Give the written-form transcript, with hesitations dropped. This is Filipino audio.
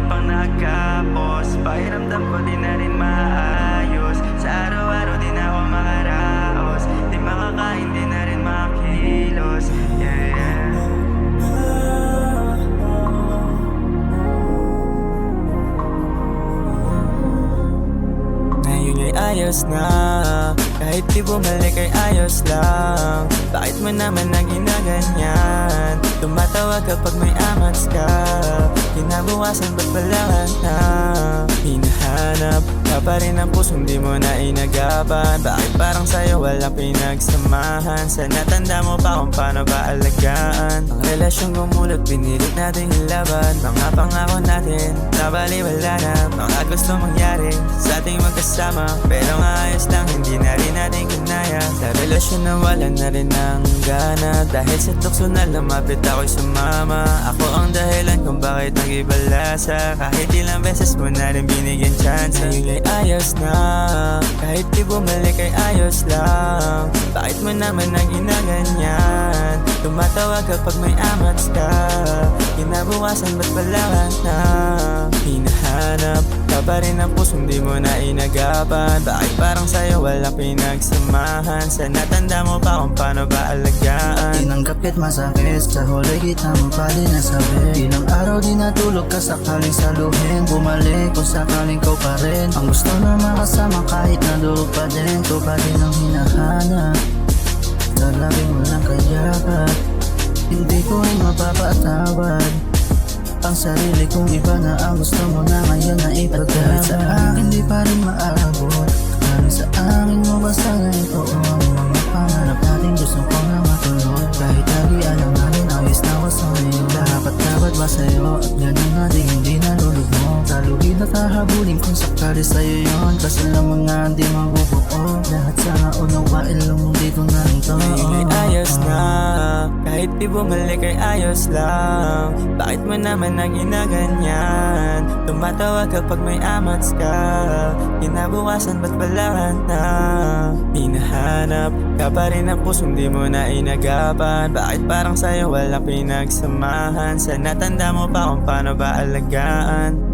pang nagkapos. Pakiramdam ko di na rin maayos. Sa araw-araw di na ako makaraos. Di makakain, di na rin makilos. Yeah, yeah. Ngayon ay ayos na, kahit di bumalik ay ayos lang. Bakit mo naman na ginaganyan? Tumatawa kapag may amats ka. Kinabukasan ba't balangan na? Hinahanap ka pa rin ang pusong di mo na inagapan. Bakit parang sa'yo walang pinagsamahan? Sana tanda mo pa kung paano ba alagaan ang relasyong gumulot, pinilit natin ilaban. Mga pangako natin, nabaliwala na. Mga gusto mangyari sa ating magkasama, pero nga ayos lang, hindi na rin natin kinaya. Sa relasyon na wala na rin ang gana. Dahil sa tukso na lumapit ako'y sumama. Ako ang dahilan kung bakit nag-iba lasa. Kahit ilang beses mo na rin binigyan chance. Ngayon ay ayos na, kahit di bumalik ay ayos lang. Bakit mo naman na ginaganyan? Tumatawa kapag may amats ka. Kinabukasan ba't balangan na? Hinahanap ka pa rin ang pusong di mo na inagapan. Bakit parang sa'yo walang pinagsamahan? Sana tanda mo pa kung paano ba alagaan. Tinanggap kahit masakit, sa huli kita mo pa din nasabi. Ilang araw di natulog ka sakaling saluhin. Bumalik kung sakaling ko pa rin. Ang gusto na makasama kahit nadulog pa din. Ko pa din ang hinahanap. Lalabing walang kayapat. Hindi ko rin mapapatawad ang sarili kong iba na ang gusto mo na ngayon na ipagdamay. Kahit sa akin di pa rin maabot. Kahit sa akin mo basta na ito ang mga pangarap natin. Gusto ko na matulog. Kahit lagi alam namin awis na ako sa ngayon. Dapat ba sa'yo at ganun na di hindi nalulog mo. Talugin na tahabulin kung sakali sa'yo yun. Kasi naman nga hindi mabubuo. Lahat sana unawain lang dito na ito. Ngayon ay ayos na, kahit di bumalik ay ayos lang. Bakit mo naman na ginaganyan? Tumatawa kapag may amats ka. Kinabukasan ba't balangan na? Hinahanap ka pa rin ang pusong di mo na inagapan. Bakit parang sa'yo walang pinagsamahan? Sana tanda mo pa kung paano ba alagaan